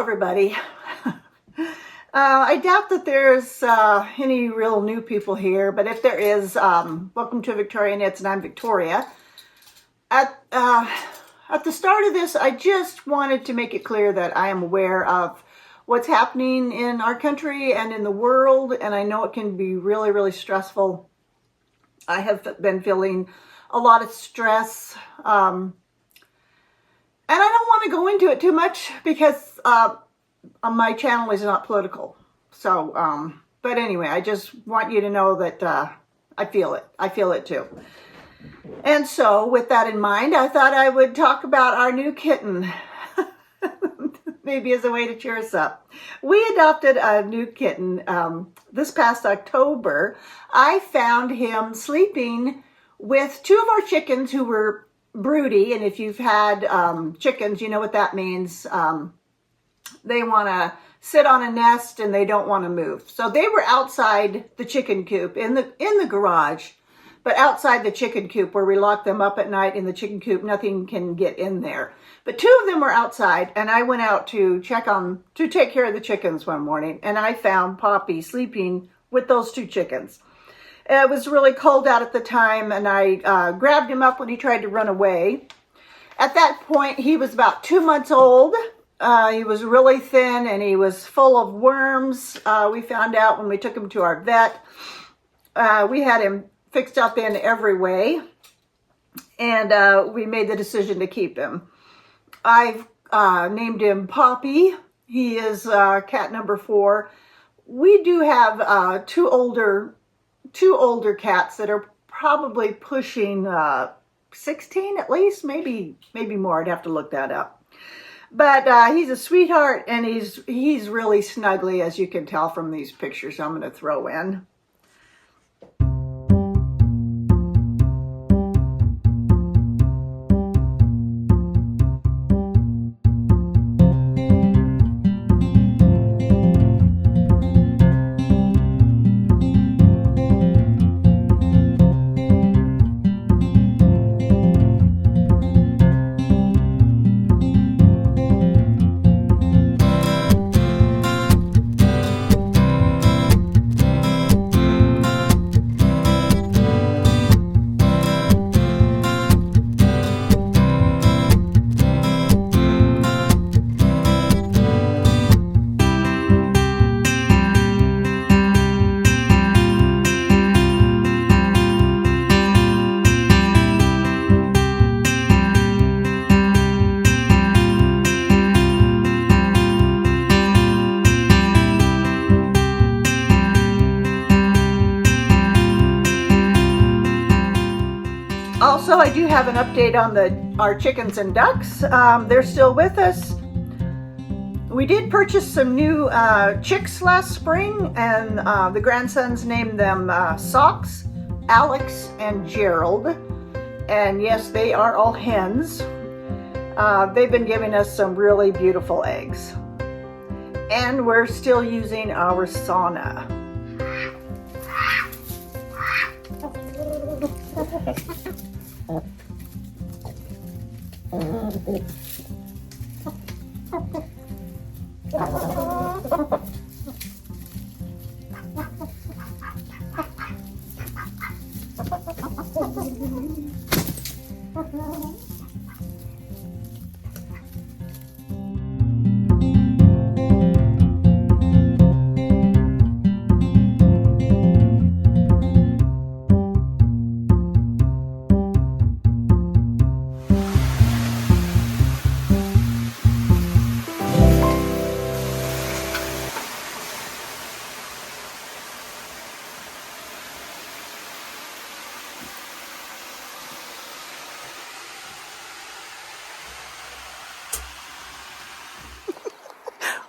everybody. I doubt that there's any real new people here, but if there is, welcome to Victoria Knits, and I'm Victoria. At the start of this, I just wanted to make it clear that I am aware of what's happening in our country and in the world, and I know it can be really, really stressful. I have been feeling a lot of stress, and I don't want to go into it too much because my channel is not political. So, but anyway, I just want you to know that I feel it. I feel it too. And so with that in mind, I thought I would talk about our new kitten. Maybe as a way to cheer us up. We adopted a new kitten this past October. I found him sleeping with two of our chickens who were broody. And if you've had chickens, you know what that means. They want to sit on a nest and they don't want to move. So they were outside the chicken coop in the garage, but outside the chicken coop where we lock them up at night in the chicken coop. Nothing can get in there. But two of them were outside, and I went out to take care of the chickens one morning, and I found Poppy sleeping with those two chickens. It was really cold out at the time, and I grabbed him up when he tried to run away. At that point, he was about 2 months old. He was really thin, and he was full of worms. We found out when we took him to our vet. We had him fixed up in every way, and we made the decision to keep him. I've named him Poppy. He is cat number 4. We do have two older cats that are probably pushing 16 at least, maybe more. I'd have to look that up. But he's a sweetheart, and he's really snuggly, as you can tell from these pictures I'm going to throw in. Also, I do have an update on our chickens and ducks. They're still with us. We did purchase some new chicks last spring, and the grandsons named them Socks, Alex, and Gerald. And yes, they are all hens. They've been giving us some really beautiful eggs. And we're still using our sauna.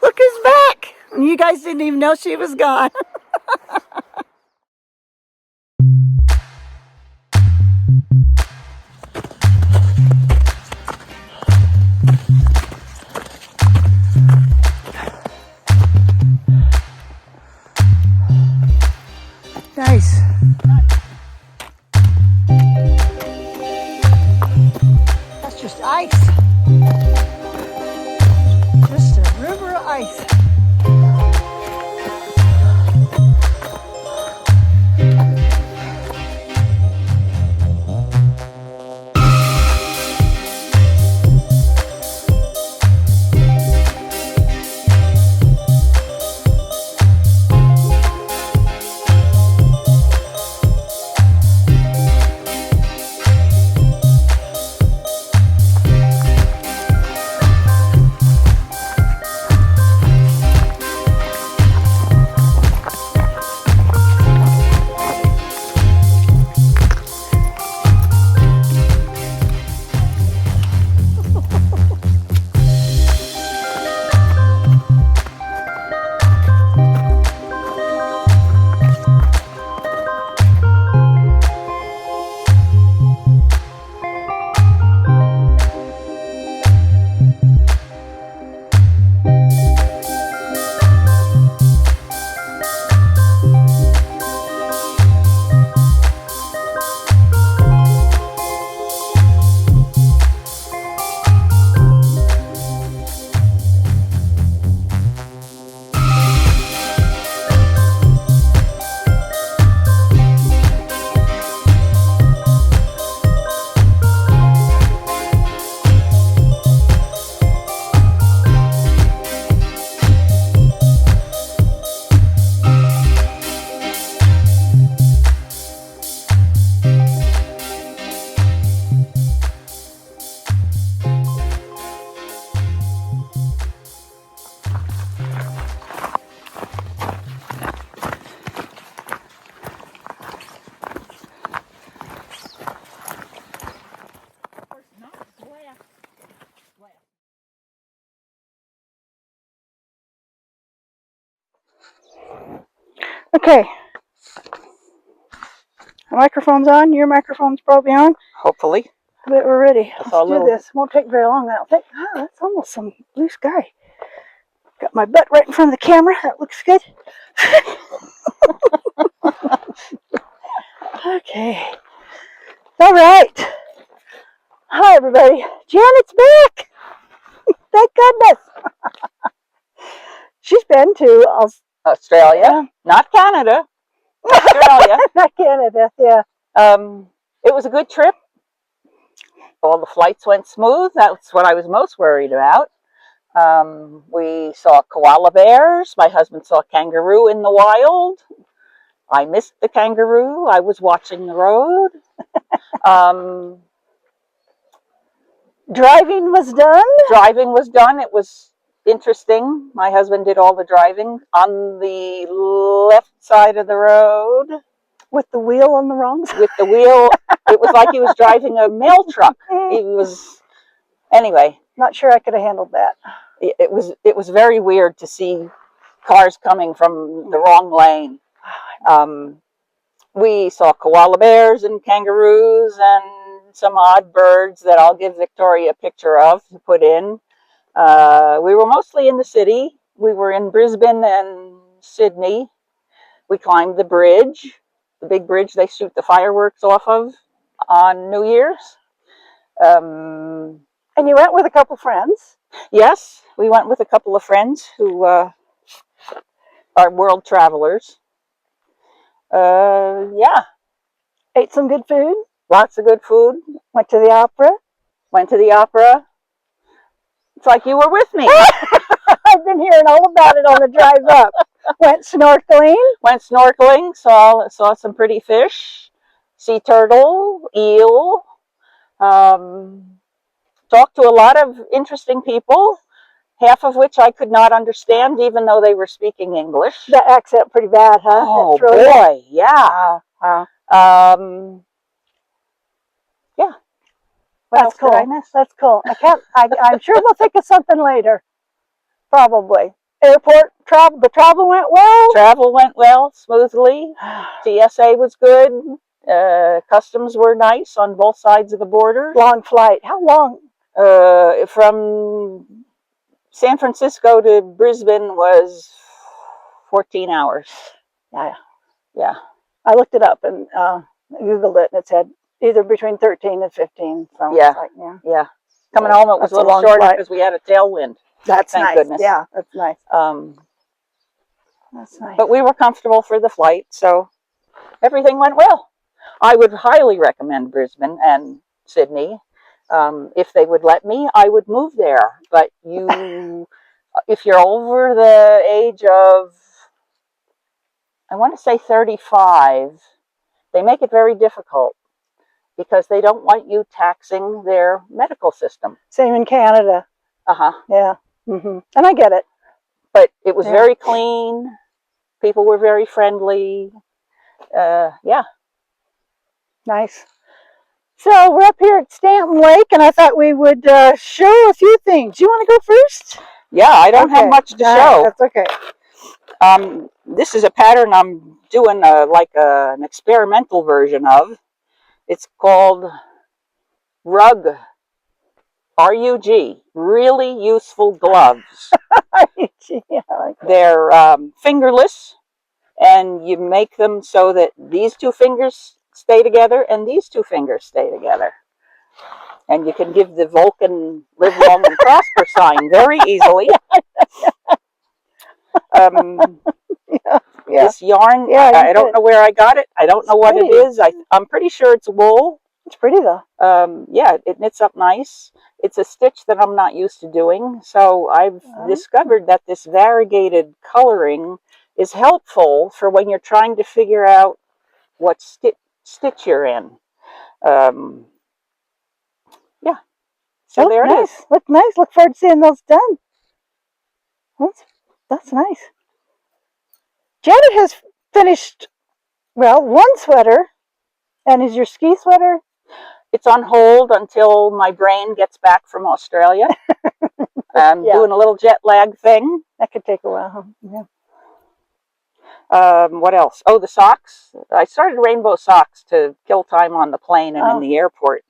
Look who's back! You guys didn't even know she was gone. Nice. That's just ice. Just a river of Okay. The microphone's on. Your microphone's probably on. Hopefully. But we're ready. Let's do this. Won't take very long, I don't think. Oh, that's almost some blue sky. Got my butt right in front of the camera. That looks good. Okay. All right. Hi, everybody. Janet's back. Thank goodness. She's been to Australia, not Canada. Australia. Not Canada, yeah. It was a good trip. All the flights went smooth. That's what I was most worried about. We saw koala bears. My husband saw a kangaroo in the wild. I missed the kangaroo. I was watching the road. Driving was done? Driving was done. It was interesting. My husband did all the driving on the left side of the road. With the wheel on the wrong side? With the wheel. It was like he was driving a mail truck. He was, anyway. Not sure I could have handled that. It was very weird to see cars coming from the wrong lane. We saw koala bears and kangaroos and some odd birds that I'll give Victoria a picture of to put in. We were mostly in the city. We were in Brisbane and Sydney. We climbed the bridge, the big bridge they shoot the fireworks off of on New Year's. And you went with a couple friends? Yes, we went with a couple of friends who are world travelers. Yeah. Ate some good food? Lots of good food. Went to the opera? Went to the opera. It's like you were with me. I've been hearing all about it on the drive up. Went snorkeling? Went snorkeling, saw some pretty fish, sea turtle, eel. Talked to a lot of interesting people, half of which I could not understand, even though they were speaking English. That accent pretty bad, huh? Oh boy, yeah. Wow. Yeah. That's cool. That's cool. I'm sure we'll think of something later. Probably. Airport travel. The travel went well. Travel went well, smoothly. TSA was good. Customs were nice on both sides of the border. Long flight. How long? From San Francisco to Brisbane was 14 hours. Yeah. I looked it up and Googled it, and it said either between 13 and 15. So yeah. Yeah. Coming home, it was a little shorter because we had a tailwind. That's Thank nice. goodness. Yeah, that's nice. That's nice. But we were comfortable for the flight, so everything went well. I would highly recommend Brisbane and Sydney. If they would let me, I would move there. But if you're over the age of, I want to say 35, they make it very difficult because they don't want you taxing their medical system. Same in Canada. Yeah. Mm-hmm. And I get it. But it was very clean. People were very friendly. Yeah. Nice. So we're up here at Stanton Lake, and I thought we would show a few things. Do you want to go first? Yeah, I don't have much to show. That's okay. This is a pattern I'm doing an experimental version of. It's called Rug. R-U-G. Really useful gloves. Yeah, I like that. They're fingerless, and you make them so that these two fingers stay together and these two fingers stay together. And you can give the Vulcan live long and prosper sign very easily. This yarn, I don't know where I got it. I don't know what it is. I'm pretty sure it's wool. It's pretty though. Yeah, it knits up nice. It's a stitch that I'm not used to doing. So I've discovered that this variegated coloring is helpful for when you're trying to figure out what stitch you're in. Yeah. So there it is. Look nice. Look forward to seeing those done. That's nice. Janet has finished, one sweater. And is your ski sweater? It's on hold until my brain gets back from Australia. I'm doing a little jet lag thing. That could take a while. Yeah. What else? Oh, the socks. I started rainbow socks to kill time on the plane and in the airport.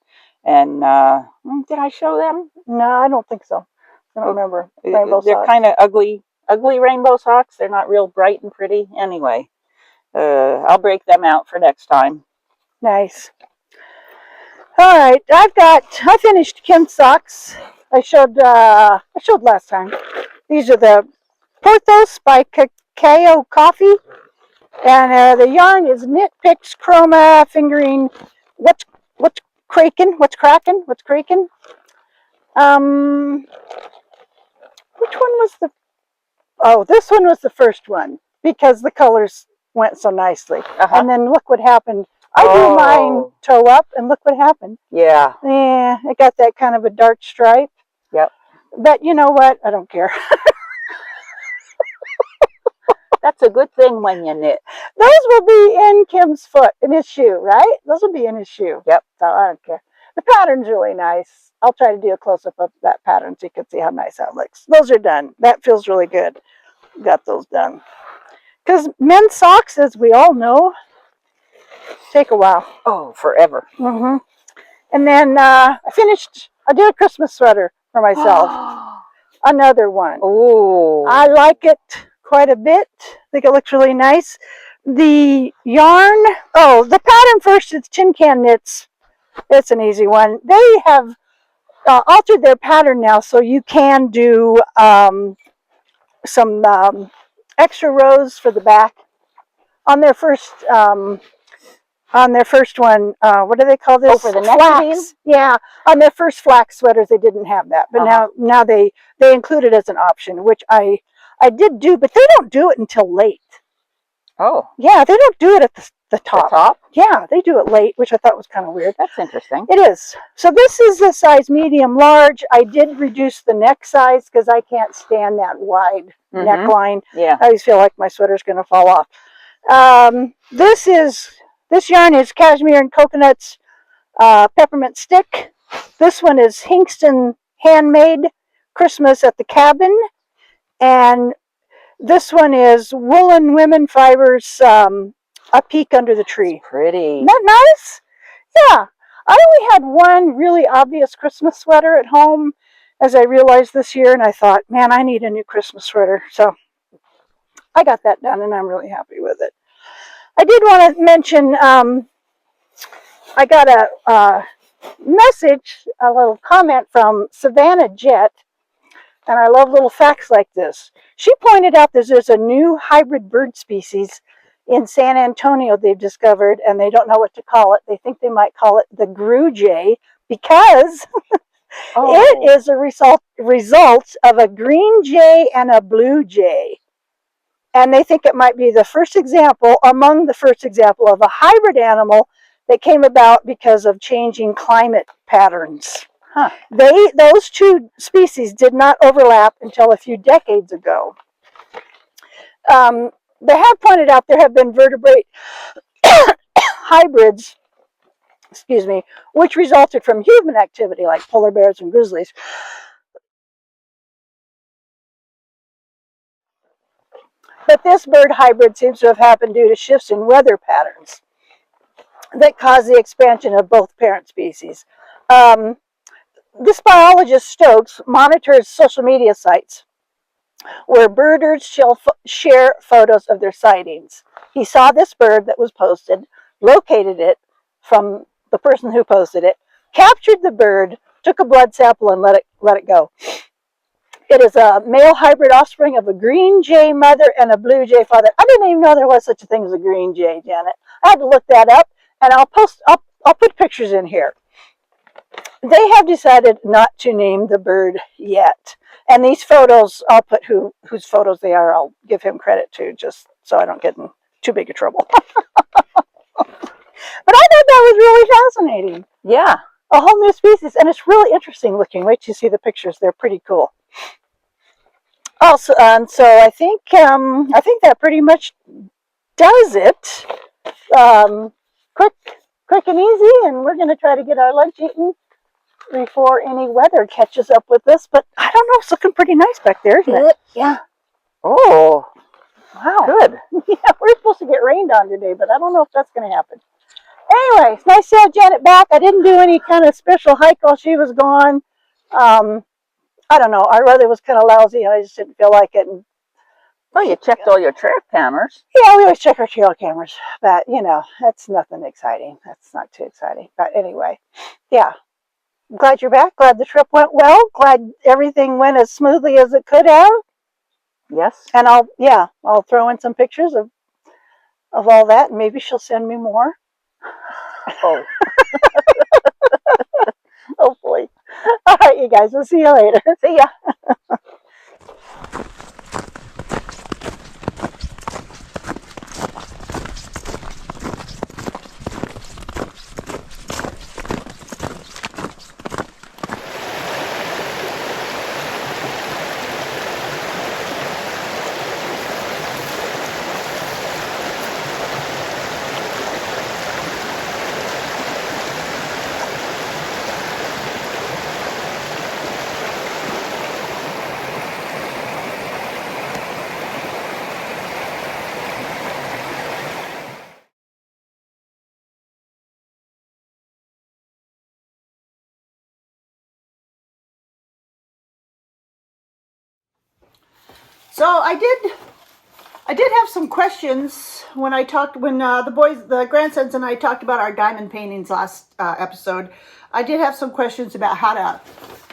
And did I show them? No, I don't think so. I don't remember. Rainbow They're socks. kind of ugly rainbow socks. They're not real bright and pretty. Anyway, I'll break them out for next time. Nice. All right, I finished Kim's socks. I showed last time. These are the Porthos by Cacao Coffee, and the yarn is Knit Picks Chroma fingering. What's cracking? What's cracking? What's creaking? Which one was the? Oh, this one was the first one because the colors went so nicely. And then look what happened. I do mine toe up, and look what happened. Yeah. Yeah, it got that kind of a dark stripe. Yep. But you know what? I don't care. That's a good thing when you knit. Those will be in Kim's foot, in his shoe, right? Those will be in his shoe. Yep. So I don't care. The pattern's really nice. I'll try to do a close-up of that pattern so you can see how nice that looks. Those are done. That feels really good. Got those done. Because men's socks, as we all know, take a while. Oh, forever. Mm-hmm. And then I did a Christmas sweater for myself. Another one. Oh. I like it quite a bit. I think it looks really nice. The yarn, the pattern first, it's Tin Can Knits. It's an easy one. They have altered their pattern now, so you can do some extra rows for the back. On their first one, what do they call this? Oh, for the flax. Yeah, on their first flax sweaters, they didn't have that, but now they include it as an option, which I did do, but they don't do it until late. Oh. Yeah, they don't do it at the top. The top? Yeah, they do it late, which I thought was kind of weird. That's interesting. It is. So this is the size medium large. I did reduce the neck size because I can't stand that wide neckline. Yeah. I always feel like my sweater's going to fall off. This yarn is cashmere and coconuts peppermint stick. This one is Hinkston Handmade Christmas at the Cabin. And this one is Woolen Women Fibers A Peek Under the Tree. That's pretty. Isn't that nice? Yeah. I only had one really obvious Christmas sweater at home, as I realized this year, and I thought, man, I need a new Christmas sweater. So I got that done, and I'm really happy with it. I did want to mention, I got a message, a little comment from Savannah Jet, and I love little facts like this. She pointed out that there's a new hybrid bird species in San Antonio they've discovered, and they don't know what to call it. They think they might call it the Grue Jay because it is a result of a green jay and a blue jay. And they think it might be the first example of a hybrid animal that came about because of changing climate patterns. Huh. Those two species did not overlap until a few decades ago. They have pointed out there have been vertebrate hybrids, which resulted from human activity like polar bears and grizzlies. But this bird hybrid seems to have happened due to shifts in weather patterns that cause the expansion of both parent species. This biologist, Stokes, monitors social media sites where birders share photos of their sightings. He saw this bird that was posted, located it from the person who posted it, captured the bird, took a blood sample, and let it go. It is a male hybrid offspring of a green jay mother and a blue jay father. I didn't even know there was such a thing as a green jay, Janet. I had to look that up, and I'll put pictures in here. They have decided not to name the bird yet. And these photos, I'll put whose photos they are. I'll give him credit to, just so I don't get in too big a trouble. But I thought that was really fascinating. Yeah. A whole new species, and it's really interesting looking. Wait till you see the pictures. They're pretty cool. Also, so I think that pretty much does it. Quick and easy, and we're going to try to get our lunch eaten before any weather catches up with us. But I don't know, it's looking pretty nice back there, isn't it? Yeah. Oh. Wow. Good. Yeah, we're supposed to get rained on today, but I don't know if that's going to happen. Anyway, it's nice to have Janet back. I didn't do any kind of special hike while she was gone. I don't know. Our weather was kind of lousy, and I just didn't feel like it. And Well, you checked all your trail cameras. yeah, we always check our trail cameras, but that's nothing exciting. That's not too exciting. But anyway, yeah. Glad you're back. Glad the trip went well. Glad everything went as smoothly as it could have. Yes. And I'll throw in some pictures of all that, and maybe she'll send me more. Oh. Hopefully. All right, you guys. We'll see you later. See ya. So I did have some questions when the grandsons and I talked about our diamond paintings last episode. I did have some questions about how to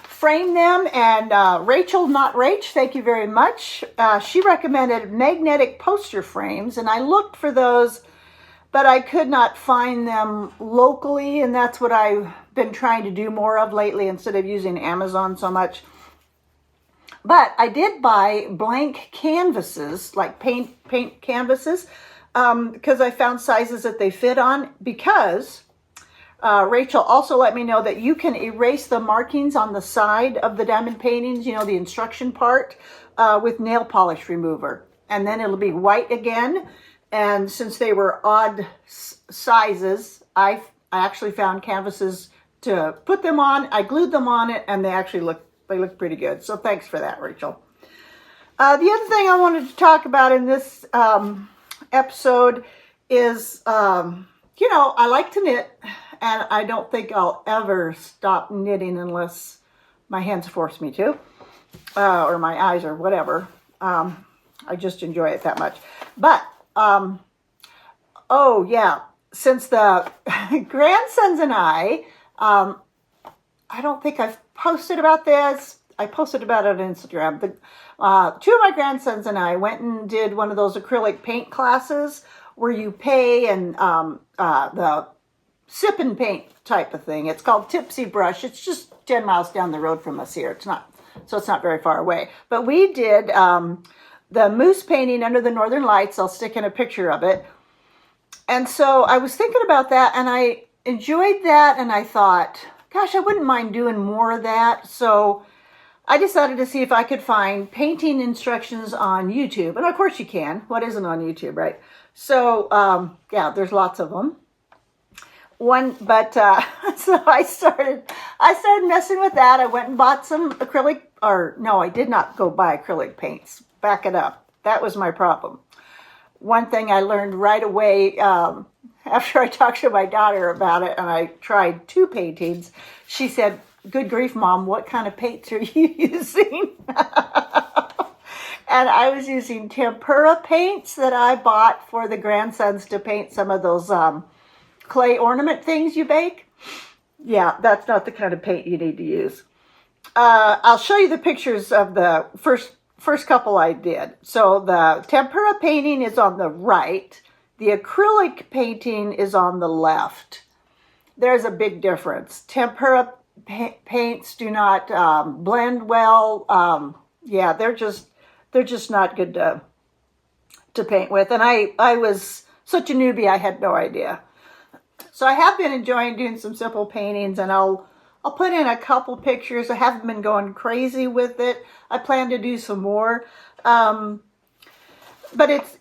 frame them, and Rachel, not Rach, thank you very much. She recommended magnetic poster frames, and I looked for those, but I could not find them locally, and that's what I've been trying to do more of lately instead of using Amazon so much. But I did buy blank canvases, like paint canvases, because I found sizes that they fit on. Because Rachel also let me know that you can erase the markings on the side of the diamond paintings, the instruction part, with nail polish remover. And then it'll be white again. And since they were odd sizes, I actually found canvases to put them on. I glued them on it, and they look pretty good. So thanks for that, Rachel. The other thing I wanted to talk about in this episode is, I like to knit, and I don't think I'll ever stop knitting unless my hands force me to, or my eyes or whatever. I just enjoy it that much. But, since the grandsons and I don't think I've posted about this. I posted about it on Instagram. Two of my grandsons and I went and did one of those acrylic paint classes where you pay and the sip and paint type of thing. It's called Tipsy Brush. It's just 10 miles down the road from us here. It's not very far away. But we did the moose painting under the northern lights. I'll stick in a picture of it. And so I was thinking about that, and I enjoyed that, and I thought, gosh, I wouldn't mind doing more of that. So I decided to see if I could find painting instructions on YouTube. And of course you can. What isn't on YouTube, right? So, there's lots of them. So I started messing with that. I went and bought some acrylic, or no, I did not go buy acrylic paints. Back it up. That was my problem. One thing I learned right away, after I talked to my daughter about it and I tried 2 paintings, she said, "Good grief, Mom, what kind of paints are you using?" And I was using tempera paints that I bought for the grandsons to paint some of those clay ornament things you bake. Yeah, that's not the kind of paint you need to use. I'll show you the pictures of the first couple I did. So the tempera painting is on the right. The acrylic painting is on the left. There's a big difference. Tempera paints do not blend well. They're just not good to paint with. And I was such a newbie, I had no idea. So I have been enjoying doing some simple paintings, and I'll put in a couple pictures. I haven't been going crazy with it. I plan to do some more. But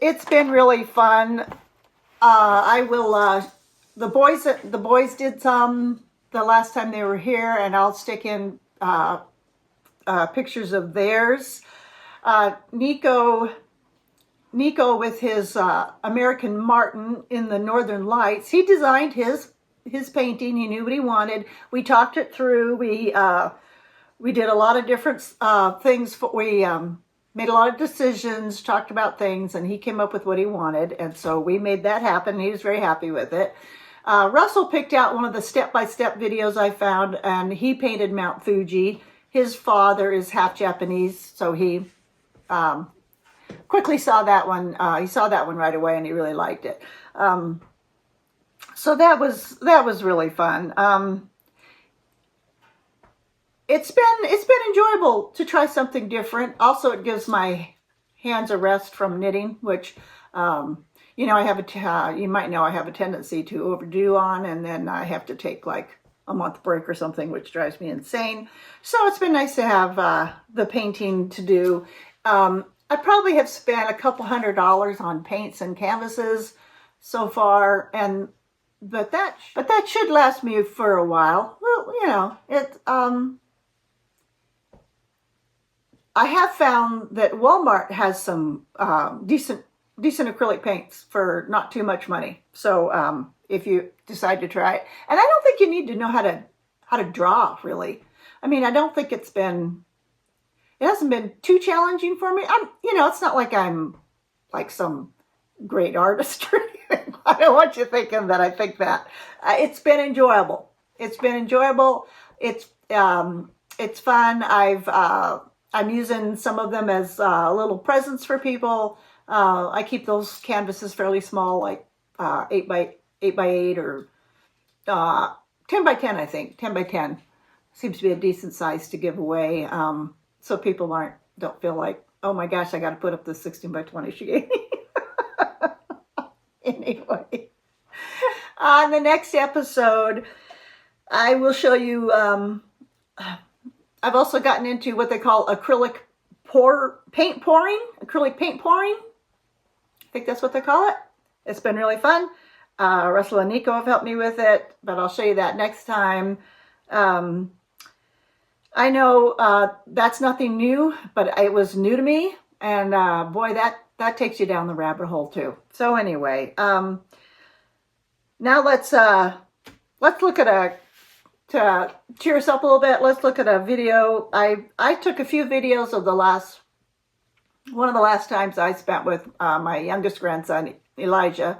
it's been really fun. I will, the boys did some the last time they were here, and I'll stick in pictures of theirs. Nico Nico with his American Martin in the Northern Lights. He designed his painting. He knew what he wanted. We talked it through. We did a lot of different things. We made a lot of decisions, talked about things, and he came up with what he wanted. And so we made that happen. He was very happy with it. Russell picked out one of the step-by-step videos I found, and he painted Mount Fuji. His father is half Japanese, so he quickly saw that one. He saw that one right away, and he really liked it. So that was really fun. It's been enjoyable to try something different. Also, it gives my hands a rest from knitting, which I have you might know I have a tendency to overdo on, and then I have to take like a month break or something, which drives me insane. So it's been nice to have the painting to do. I probably have spent a couple $100 on paints and canvases so far, but that should last me for a while. Well, I have found that Walmart has some decent acrylic paints for not too much money. So if you decide to try it, and I don't think you need to know how to draw really. I mean, I don't think it hasn't been too challenging for me. It's not like I'm like some great artist or anything. I don't want you thinking that I think that. It's been enjoyable. It's fun. I'm using some of them as little presents for people. I keep those canvases fairly small, like 8 by 8 or 10 by 10, I think. 10 by 10 seems to be a decent size to give away, so people don't feel like, oh my gosh, I got to put up this 16 by 20 she gave me. Anyway, on the next episode, I will show you. I've also gotten into what they call acrylic paint pouring. I think that's what they call it. It's been really fun. Russell and Nico have helped me with it, but I'll show you that next time. I know that's nothing new, but it was new to me, and boy, that takes you down the rabbit hole too. So anyway, now let's look at to cheer us up a little bit. Let's look at a video. I took a few videos of one of the last times I spent with my youngest grandson, Elijah.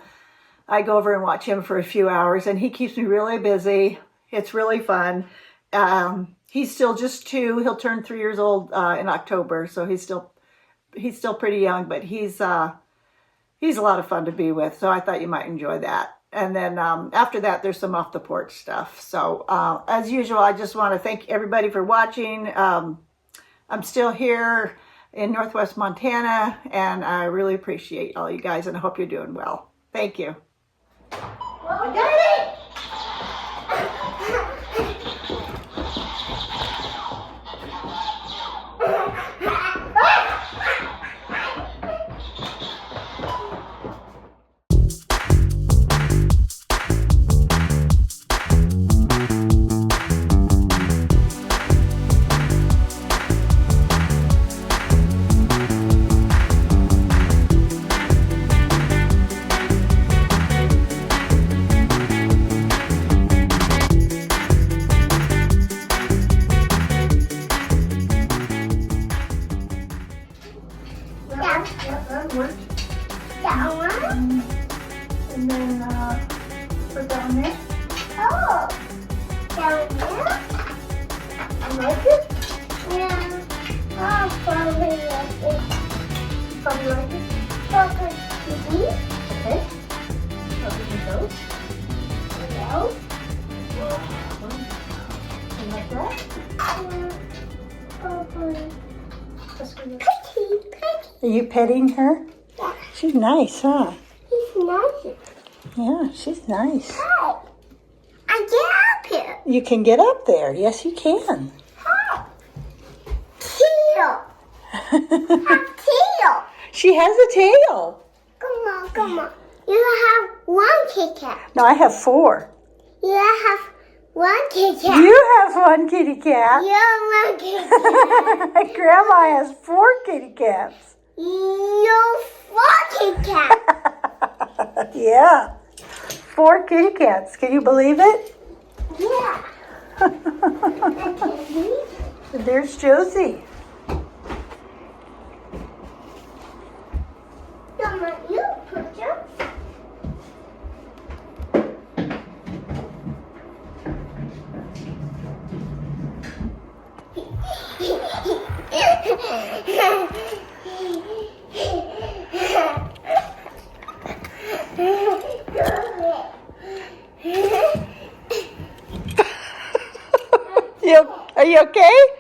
I go over and watch him for a few hours, and he keeps me really busy. It's really fun. He's still just 2. He'll turn 3 years old in October, so he's still pretty young, but he's a lot of fun to be with. So I thought you might enjoy that. And then after that, there's some off the porch stuff. So as usual, I just want to thank everybody for watching. I'm still here in Northwest Montana, and I really appreciate all you guys, and I hope you're doing well. Thank you. Well, Daddy! And then put down there. Oh, down there? You like it? Yeah. Oh, probably like it. You probably like it? Probably. Okay. Probably those. Hello. You like that? Probably. Are you petting her? Yeah. She's nice, huh? She's nice. Yeah, she's nice. Hi. I get up here. You can get up there. Yes, you can. Hi. Tail. Have tail. She has a tail. Come on. You have one kitty cat. No, I have 4. You have one kitty cat. You have 1 kitty cat. You have one kitty cat. Grandma has 4 kitty cats. You're 4 kitty cats. Yeah. 4 kitty cats. Can you believe it? Yeah. There's Josie. Mama, you picture. Are you okay?